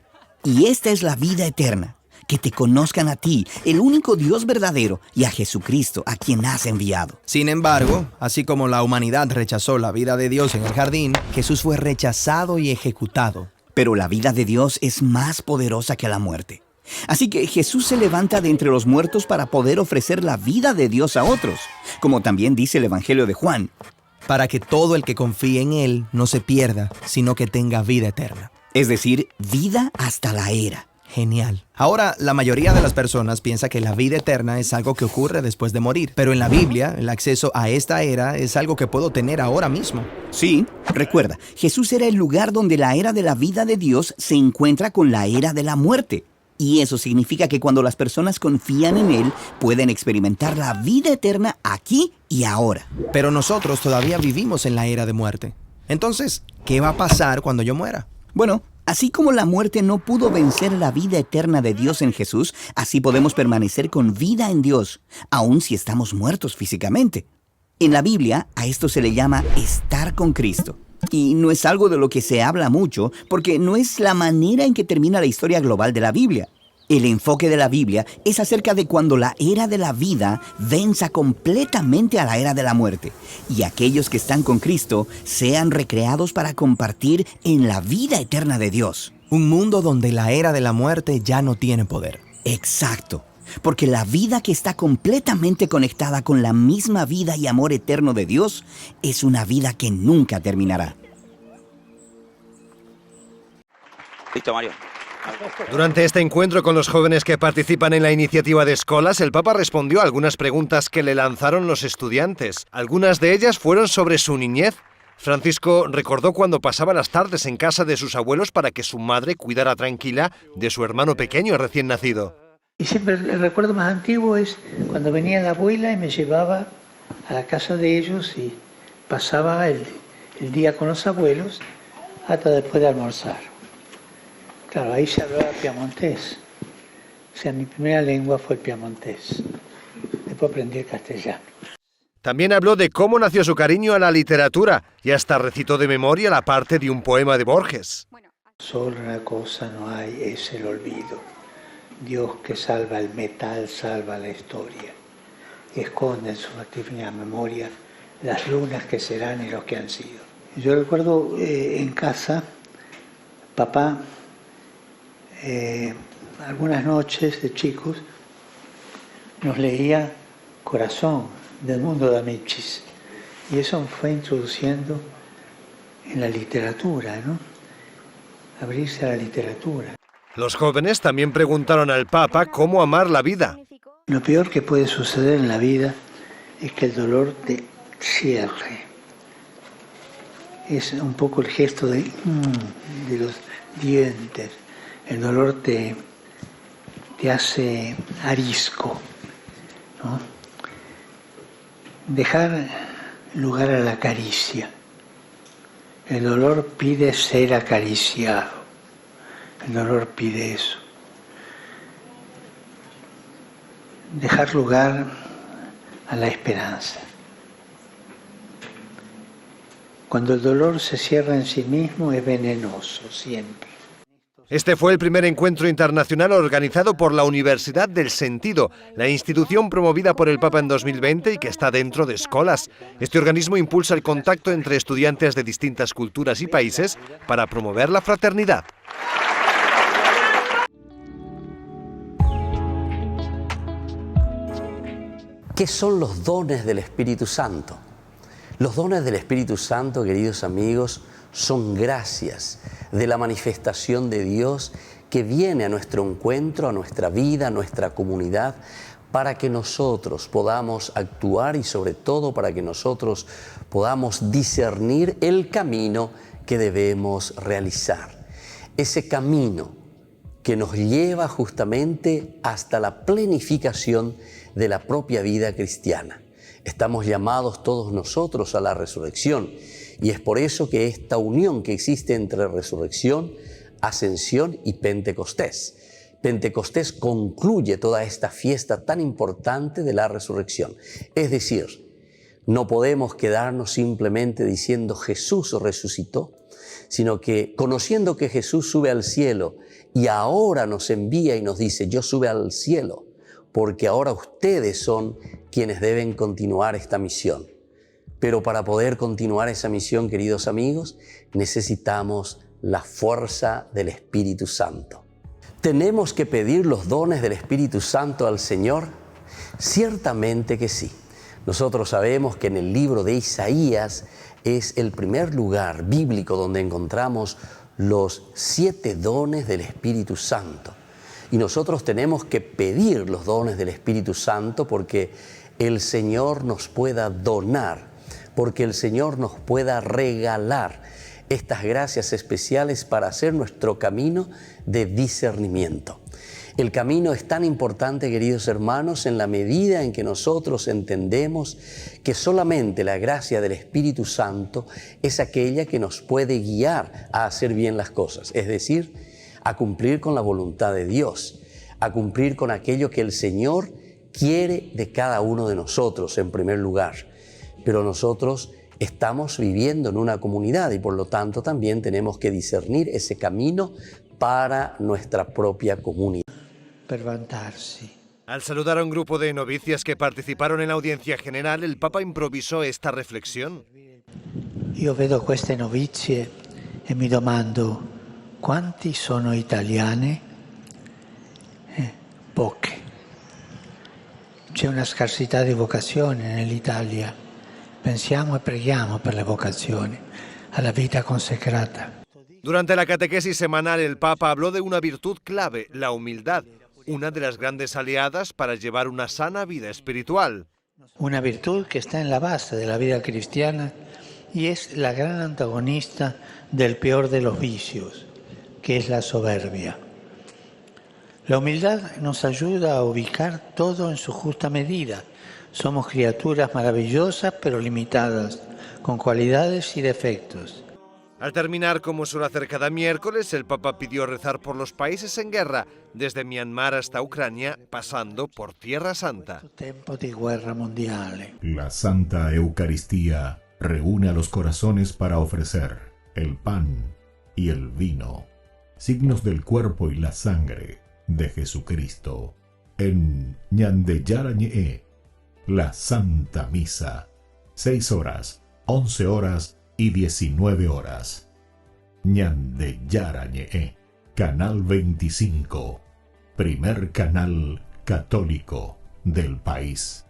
Y esta es la vida eterna, que te conozcan a ti, el único Dios verdadero, y a Jesucristo, a quien has enviado. Sin embargo, así como la humanidad rechazó la vida de Dios en el jardín, Jesús fue rechazado y ejecutado. Pero la vida de Dios es más poderosa que la muerte. Así que Jesús se levanta de entre los muertos para poder ofrecer la vida de Dios a otros, como también dice el Evangelio de Juan. Para que todo el que confíe en Él no se pierda, sino que tenga vida eterna. Es decir, vida hasta la era. Genial. Ahora, la mayoría de las personas piensa que la vida eterna es algo que ocurre después de morir. Pero en la Biblia, el acceso a esta era es algo que puedo tener ahora mismo. Sí, recuerda, Jesús era el lugar donde la era de la vida de Dios se encuentra con la era de la muerte. Y eso significa que cuando las personas confían en Él, pueden experimentar la vida eterna aquí y ahora. Pero nosotros todavía vivimos en la era de muerte. Entonces, ¿qué va a pasar cuando yo muera? Bueno, así como la muerte no pudo vencer la vida eterna de Dios en Jesús, así podemos permanecer con vida en Dios, aun si estamos muertos físicamente. En la Biblia, a esto se le llama estar con Cristo. Y no es algo de lo que se habla mucho, porque no es la manera en que termina la historia global de la Biblia. El enfoque de la Biblia es acerca de cuando la era de la vida venza completamente a la era de la muerte, y aquellos que están con Cristo sean recreados para compartir en la vida eterna de Dios. Un mundo donde la era de la muerte ya no tiene poder. Exacto. Porque la vida que está completamente conectada con la misma vida y amor eterno de Dios es una vida que nunca terminará. Listo, Mario. Durante este encuentro con los jóvenes que participan en la iniciativa de Escolas, el Papa respondió a algunas preguntas que le lanzaron los estudiantes. Algunas de ellas fueron sobre su niñez. Francisco recordó cuando pasaba las tardes en casa de sus abuelos para que su madre cuidara tranquila de su hermano pequeño recién nacido. Y siempre el recuerdo más antiguo es cuando venía la abuela y me llevaba a la casa de ellos y pasaba el día con los abuelos hasta después de almorzar. Claro, ahí se hablaba piamontés. O sea, mi primera lengua fue el piamontés. Después aprendí el castellano. También habló de cómo nació su cariño a la literatura y hasta recitó de memoria la parte de un poema de Borges. Solo una cosa no hay, es el olvido. Dios que salva el metal, salva la historia. Y esconde en su magnífica memoria las lunas que serán y los que han sido. Yo recuerdo en casa, papá, algunas noches de chicos, nos leía Corazón, del mundo de Amichis. Y eso me fue introduciendo en la literatura, ¿no? Abrirse a la literatura. Los jóvenes también preguntaron al Papa cómo amar la vida. Lo peor que puede suceder en la vida es que el dolor te cierre. Es un poco el gesto de los dientes. El dolor te hace arisco, ¿no? Dejar lugar a la caricia. El dolor pide ser acariciado. El dolor pide eso. Dejar lugar a la esperanza. Cuando el dolor se cierra en sí mismo es venenoso siempre. Este fue el primer encuentro internacional organizado por la Universidad del Sentido, la institución promovida por el Papa en 2020 y que está dentro de Escolas. Este organismo impulsa el contacto entre estudiantes de distintas culturas y países para promover la fraternidad. ¿Qué son los dones del Espíritu Santo? Los dones del Espíritu Santo, queridos amigos, son gracias de la manifestación de Dios que viene a nuestro encuentro, a nuestra vida, a nuestra comunidad, para que nosotros podamos actuar y sobre todo para que nosotros podamos discernir el camino que debemos realizar. Ese camino que nos lleva justamente hasta la plenificación de la propia vida cristiana. Estamos llamados todos nosotros a la resurrección y es por eso que esta unión que existe entre resurrección, ascensión y Pentecostés. Pentecostés concluye toda esta fiesta tan importante de la resurrección. Es decir, no podemos quedarnos simplemente diciendo Jesús resucitó, sino que conociendo que Jesús sube al cielo y ahora nos envía y nos dice, yo sube al cielo, porque ahora ustedes son quienes deben continuar esta misión. Pero para poder continuar esa misión, queridos amigos, necesitamos la fuerza del Espíritu Santo. ¿Tenemos que pedir los dones del Espíritu Santo al Señor? Ciertamente que sí. Nosotros sabemos que en el libro de Isaías es el primer lugar bíblico donde encontramos los 7 dones del Espíritu Santo. Y nosotros tenemos que pedir los dones del Espíritu Santo porque el Señor nos pueda donar, porque el Señor nos pueda regalar estas gracias especiales para hacer nuestro camino de discernimiento. El camino es tan importante, queridos hermanos, en la medida en que nosotros entendemos que solamente la gracia del Espíritu Santo es aquella que nos puede guiar a hacer bien las cosas, es decir, a cumplir con la voluntad de Dios, a cumplir con aquello que el Señor quiere de cada uno de nosotros en primer lugar. Pero nosotros estamos viviendo en una comunidad y por lo tanto también tenemos que discernir ese camino para nuestra propia comunidad. Al saludar a un grupo de novicias que participaron en la audiencia general, el Papa improvisó esta reflexión. Io vedo queste novizie e mi domando quanti sono italiane? Poche. C'è una scarsità di vocazioni nell'Italia. Pensiamo e preghiamo per le vocazioni, alla vita consacrata. Durante la catequesis semanal, el Papa habló de una virtud clave, la humildad, una de las grandes aliadas para llevar una sana vida espiritual. Una virtud que está en la base de la vida cristiana y es la gran antagonista del peor de los vicios, que es la soberbia. La humildad nos ayuda a ubicar todo en su justa medida. Somos criaturas maravillosas pero limitadas, con cualidades y defectos. Al terminar, como suele hacer cada miércoles, el Papa pidió rezar por los países en guerra, desde Myanmar hasta Ucrania, pasando por Tierra Santa. Tiempo de guerra mundial. La Santa Eucaristía reúne a los corazones para ofrecer el pan y el vino, signos del cuerpo y la sangre de Jesucristo. En Ñande Yarañe, la Santa Misa, 6 horas, 11 horas y 19 horas. Ñande Yarañe, Canal 25, primer canal católico del país.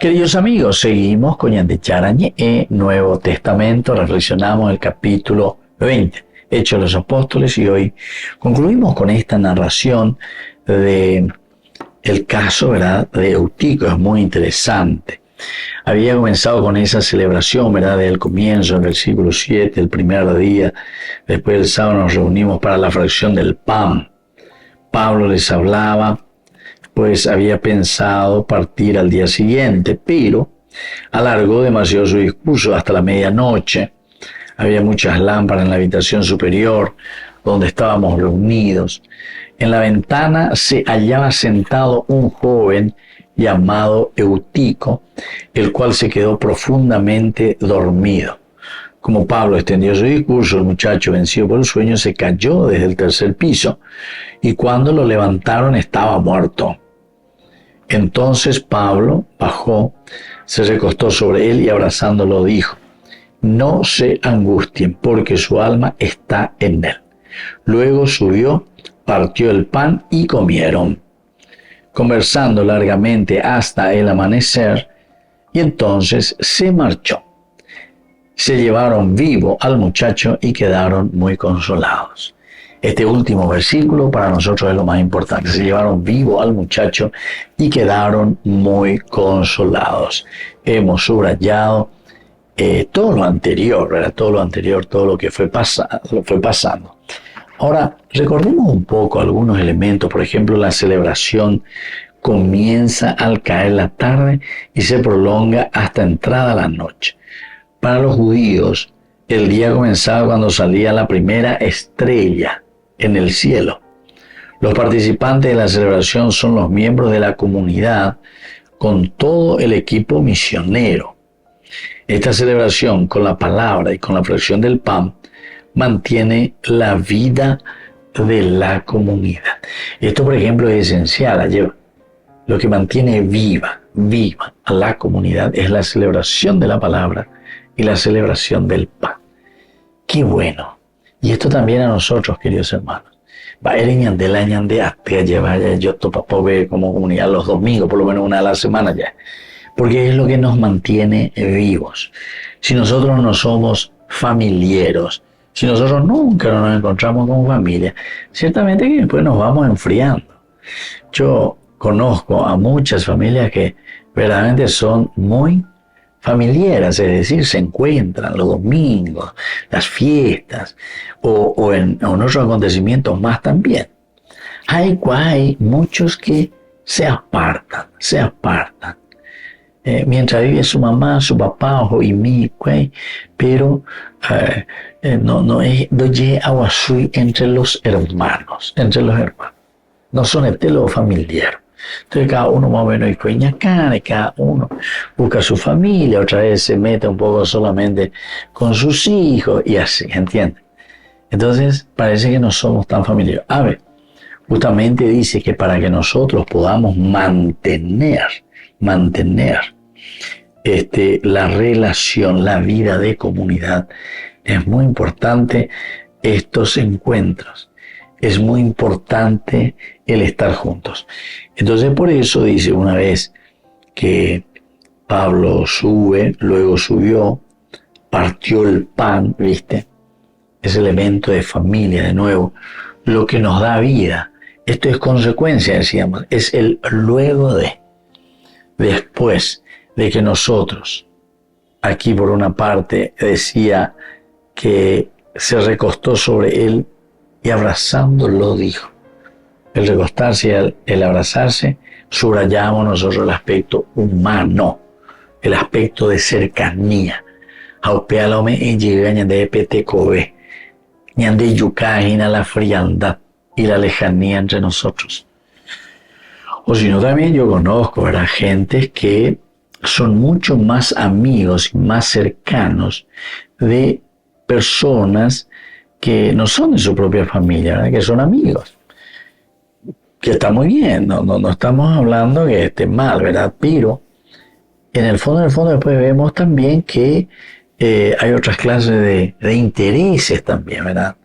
Queridos amigos, seguimos con Ñande Yarañe, Nuevo Testamento, reflexionamos el capítulo 20, Hechos de los Apóstoles, y hoy concluimos con esta narración de el caso, ¿verdad?, de Eutico. Es muy interesante. Había comenzado con esa celebración, ¿verdad?, del comienzo, en el versículo 7, el primer día. Después del sábado nos reunimos para la fracción del pan. Pablo les hablaba, pues había pensado partir al día siguiente, pero alargó demasiado su discurso hasta la medianoche. Había muchas lámparas en la habitación superior donde estábamos reunidos. En la ventana se hallaba sentado un joven llamado Eutico, el cual se quedó profundamente dormido. Como Pablo extendió su discurso, el muchacho, vencido por el sueño, se cayó desde el tercer piso y cuando lo levantaron estaba muerto. Entonces Pablo bajó, se recostó sobre él y abrazándolo dijo: no se angustien, porque su alma está en él. Luego subió, partió el pan y comieron, conversando largamente hasta el amanecer, y entonces se marchó. Se llevaron vivo al muchacho y quedaron muy consolados. Este último versículo para nosotros es lo más importante. Se llevaron vivo al muchacho y quedaron muy consolados. Hemos subrayado todo lo anterior, ¿verdad? Todo lo que fue pasando. Ahora, recordemos un poco algunos elementos. Por ejemplo, la celebración comienza al caer la tarde y se prolonga hasta entrada la noche. Para los judíos, el día comenzaba cuando salía la primera estrella en el cielo. Los participantes de la celebración son los miembros de la comunidad con todo el equipo misionero. Esta celebración con la palabra y con la fracción del pan mantiene la vida de la comunidad. Esto, por ejemplo, es esencial. Lo que mantiene viva a la comunidad es la celebración de la palabra y la celebración del pan. ¡Qué bueno! Y esto también a nosotros, queridos hermanos. Yo como comunidad los domingos, por lo menos una a la semana ya. Porque es lo que nos mantiene vivos. Si nosotros no somos familiares, si nosotros nunca nos encontramos como familia, ciertamente que después nos vamos enfriando. Yo conozco a muchas familias que verdaderamente son muy familiares, es decir, se encuentran los domingos, las fiestas o en otros acontecimientos más también. Hay muchos que se apartan. Mientras vive su mamá, su papá, pero no llega agua entre los hermanos. No son los familiares. Entonces cada uno más o menos y cada uno busca su familia, otra vez se mete un poco solamente con sus hijos y así, ¿entienden? Entonces parece que no somos tan familiares. A ver, justamente dice que para que nosotros podamos mantener la relación, la vida de comunidad, Es muy importante estos encuentros. Es muy importante el estar juntos. Entonces por eso dice una vez que Pablo sube, luego subió, partió el pan, ¿viste? Ese elemento de familia, de nuevo, lo que nos da vida. Esto es consecuencia, decíamos, es el luego de, después de que nosotros, aquí por una parte decía que se recostó sobre él y abrazándolo dijo. El recostarse y el abrazarse, subrayamos nosotros el aspecto humano, el aspecto de cercanía. Aupealome y llegaña de PTCOB, ñande yucajina la frialdad y la lejanía entre nosotros. O si no, también yo conozco, ¿verdad?, gentes que son mucho más amigos y más cercanos de personas que no son de su propia familia, ¿verdad?, que son amigos. Que está muy bien, no estamos hablando que esté mal, ¿verdad? Pero en el fondo después vemos también que hay otras clases de intereses también, ¿verdad?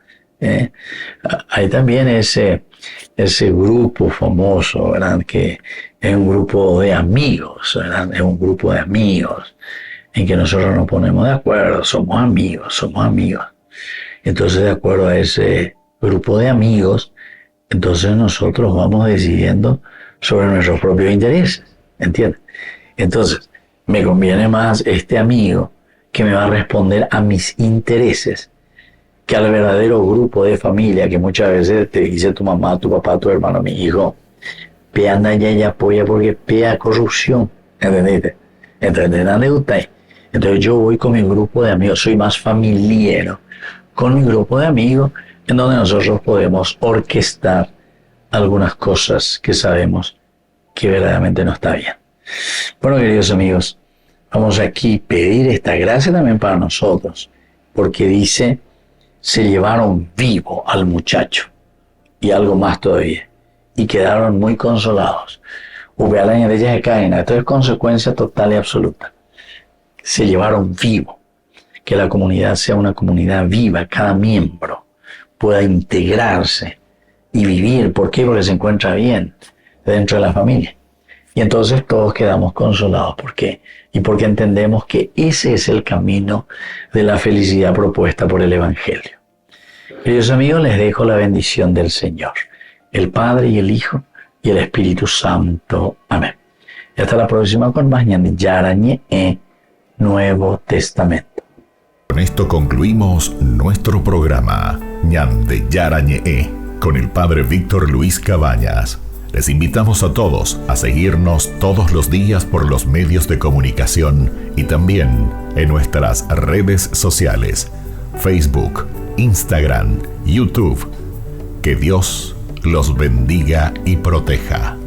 Hay también ese grupo famoso, ¿verdad?, que es un grupo de amigos, ¿verdad? Es un grupo de amigos en que nosotros nos ponemos de acuerdo, somos amigos. Entonces, de acuerdo a ese grupo de amigos, entonces nosotros vamos decidiendo sobre nuestros propios intereses, ¿entiendes? Entonces, me conviene más este amigo que me va a responder a mis intereses que al verdadero grupo de familia que muchas veces te dice tu mamá, tu papá, tu hermano, mi hijo, pe anda y apoya porque pea corrupción, ¿entendiste? Entonces yo voy con mi grupo de amigos, soy más familiero con mi grupo de amigos, en donde nosotros podemos orquestar algunas cosas que sabemos que verdaderamente no está bien. Bueno, queridos amigos, vamos aquí a pedir esta gracia también para nosotros, porque dice, se llevaron vivo al muchacho, y algo más todavía, y quedaron muy consolados. Esto es consecuencia total y absoluta. Se llevaron vivo, que la comunidad sea una comunidad viva, cada miembro pueda integrarse y vivir. ¿Por qué? Porque se encuentra bien dentro de la familia. Y entonces todos quedamos consolados. ¿Por qué? Y porque entendemos que ese es el camino de la felicidad propuesta por el Evangelio. Queridos amigos, les dejo la bendición del Señor, el Padre y el Hijo y el Espíritu Santo. Amén. Y hasta la próxima con más Ñande Yarañe Nuevo Testamento. Con esto concluimos nuestro programa Ñande Yarañe con el Padre Víctor Luis Cabañas. Les invitamos a todos a seguirnos todos los días por los medios de comunicación y también en nuestras redes sociales, Facebook, Instagram, YouTube. Que Dios los bendiga y proteja.